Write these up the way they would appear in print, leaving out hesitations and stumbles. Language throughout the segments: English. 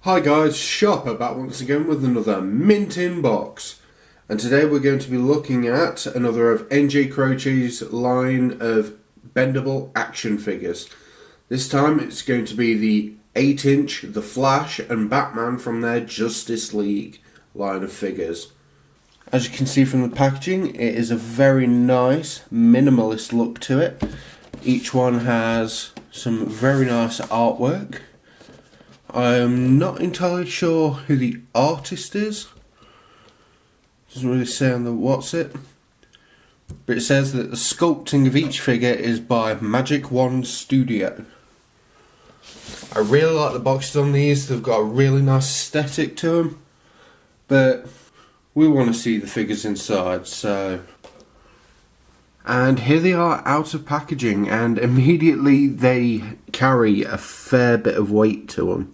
Hi guys, Shopper back once again with another mint in box, and today we're going to be looking at another of NJ Croce's line of bendable action figures. This time it's going to be the 8-inch The Flash and Batman from their Justice League line of figures. As you can see from the packaging, it is a very nice minimalist look to it. Each one has some very nice artwork. I'm not entirely sure who the artist is. Doesn't really say on the what's it. But it says that the sculpting of each figure is by Magic Wand Studio. I really like the boxes on these. They've got a really nice aesthetic to them. But we want to see the figures inside, so... And here they are out of packaging, and immediately they carry a fair bit of weight to them.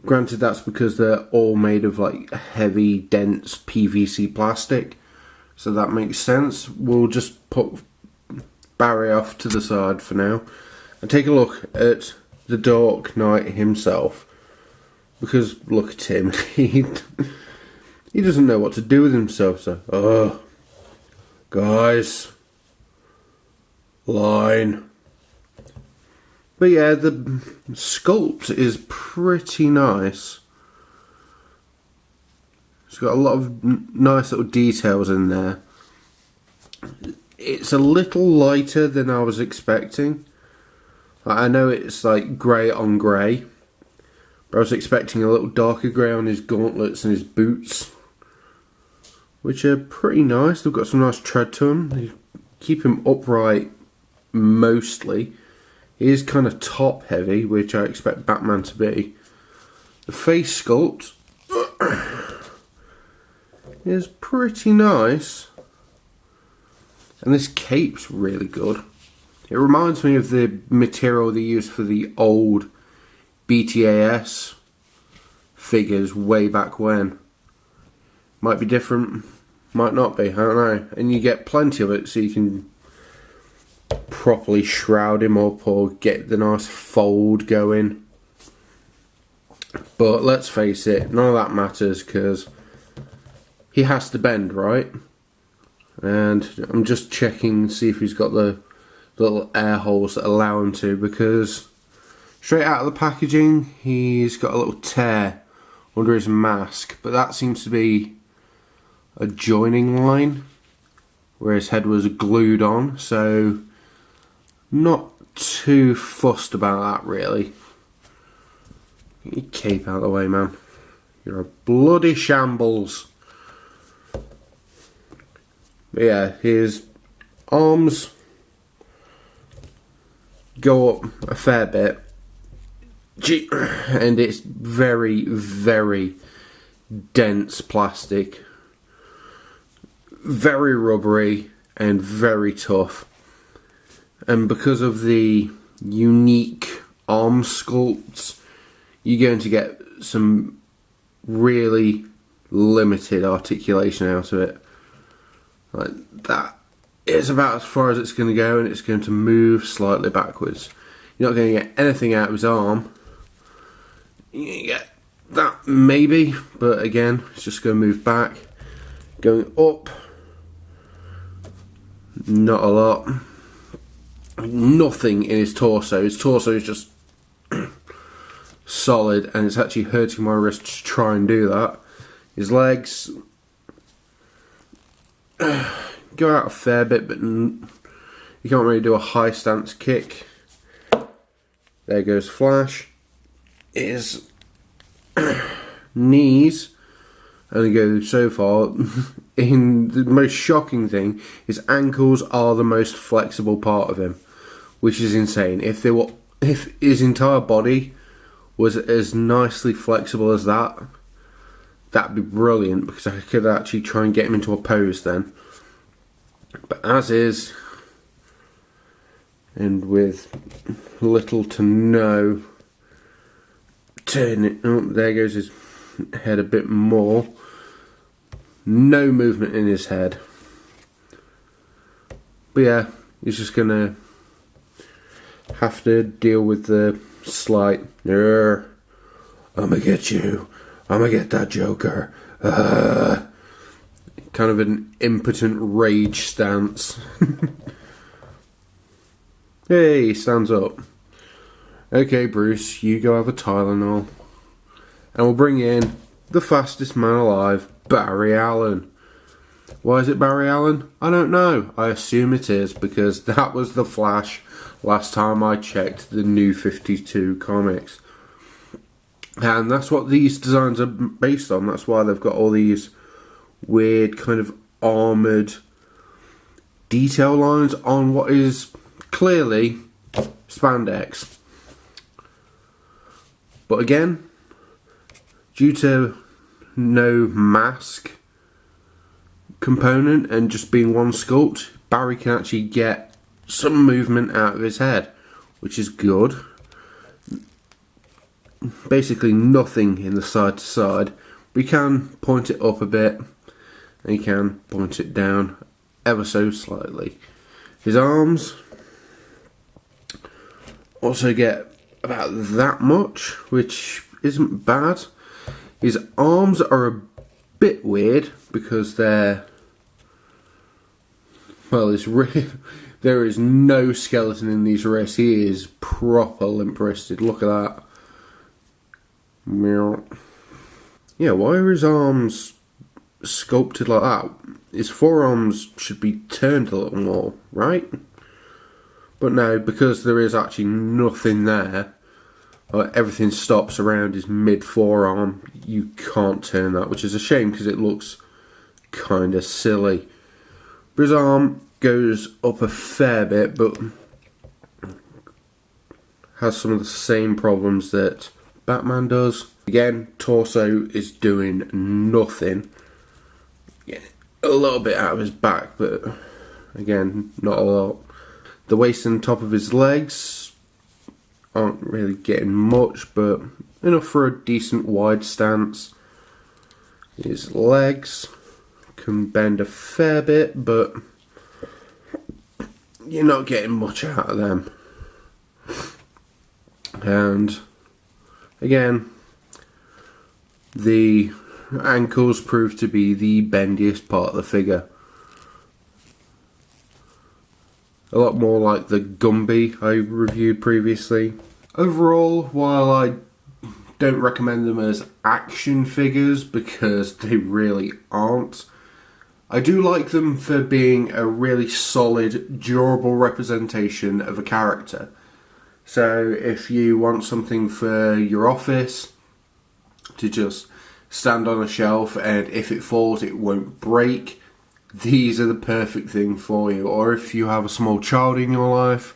Granted, that's because they're all made of like heavy, dense PVC plastic, so that makes sense. We'll just put Barry off to the side for now and take a look at the Dark Knight himself, because look at him, he doesn't know what to do with himself. So, guys, line. But yeah, the sculpt is pretty nice. It's got a lot of nice little details in there. It's a little lighter than I was expecting. I know it's like grey on grey, but I was expecting a little darker grey on his gauntlets and his boots, which are pretty nice. They've got some nice tread to them. They keep him upright mostly. He is kind of top heavy, which I expect Batman to be. The face sculpt is pretty nice. And this cape's really good. It reminds me of the material they used for the old BTAS figures way back when. Might be different, might not be, I don't know. And you get plenty of it, so you can properly shroud him up or get the nice fold going. But let's face it, none of that matters because he has to bend, right? And I'm just checking to see if he's got the little air holes that allow him to, because straight out of the packaging he's got a little tear under his mask, but that seems to be a joining line where his head was glued on, so not too fussed about that really. Get your cape out of the way, man. You're a bloody shambles. But yeah, his arms go up a fair bit, and it's very, very dense plastic, very rubbery and very tough. And because of the unique arm sculpts, you're going to get some really limited articulation out of it. Like that is about as far as it's going to go, and it's going to move slightly backwards. You're not going to get anything out of his arm. You get that maybe, but again, it's just going to move back. Going up, not a lot. Nothing in his torso. His torso is just solid, and it's actually hurting my wrist to try and do that. His legs go out a fair bit, but you can't really do a high stance kick. There goes Flash. His knees only go so far. In the most shocking thing, his ankles are the most flexible part of him, which is insane. If his entire body was as nicely flexible as that, that'd be brilliant, because I could actually try and get him into a pose then. But as is, and with little to no turn it, oh, there goes his head a bit more. No movement in his head. But yeah, he's just gonna have to deal with the slight I'm gonna get you. I'm gonna get that Joker. Kind of an impotent rage stance. Hey, he stands up. Okay, Bruce, you go have a Tylenol. And we'll bring in the fastest man alive, Barry Allen. Why is it Barry Allen? I don't know. I assume it is because that was the Flash last time I checked the New 52 comics. And that's what these designs are based on. That's why they've got all these weird kind of armoured detail lines on what is clearly spandex. But again, due to no mask component and just being one sculpt, Barry can actually get some movement out of his head, which is good. Basically nothing in the side to side, but you can point it up a bit and you can point it down ever so slightly. His arms also get about that much, which isn't bad. His arms are a bit weird because they're, well, there is no skeleton in these wrists. He is proper limp-wristed. Look at that. Yeah, why are his arms sculpted like that? His forearms should be turned a little more, right? But no, because there is actually nothing there, everything stops around his mid-forearm, you can't turn that, which is a shame because it looks kind of silly. But his arm goes up a fair bit, but has some of the same problems that Batman does. Again, torso is doing nothing. Yeah, a little bit out of his back, but again, not a lot. The waist and top of his legs aren't really getting much, but enough for a decent wide stance. His legs can bend a fair bit, but you're not getting much out of them. And again, the ankles prove to be the bendiest part of the figure. A lot more like the Gumby I reviewed previously. Overall, while I don't recommend them as action figures because they really aren't, I do like them for being a really solid, durable representation of a character. So if you want something for your office to just stand on a shelf and if it falls it won't break, these are the perfect thing for you. Or if you have a small child in your life,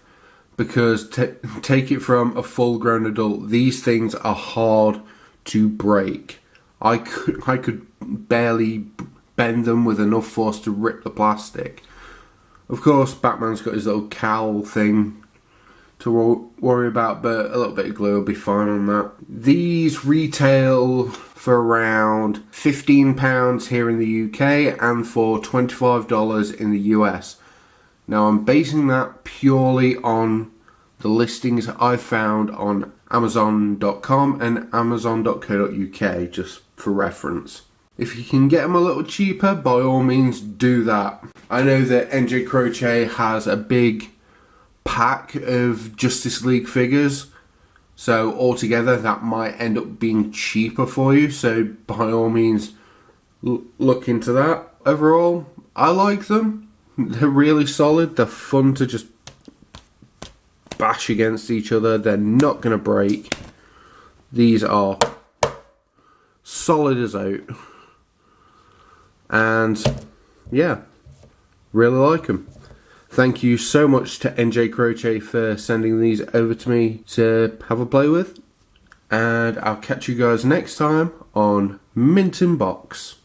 because take it from a full grown adult, these things are hard to break. I could barely bend them with enough force to rip the plastic. Of course, Batman's got his little cowl thing to worry about, but a little bit of glue will be fine on that. These retail for around £15 here in the UK and for $25 in the US. Now I'm basing that purely on the listings I found on Amazon.com and Amazon.co.uk, just for reference. If you can get them a little cheaper, by all means do that. I know that NJ Croce has a big pack of Justice League figures, so altogether that might end up being cheaper for you, so by all means look into that. Overall, I like them. They're really solid. They're fun to just bash against each other. They're not going to break. These are solid as oat. And yeah, really like them. Thank you so much to NJ Croce for sending these over to me to have a play with. And I'll catch you guys next time on Mint in Box.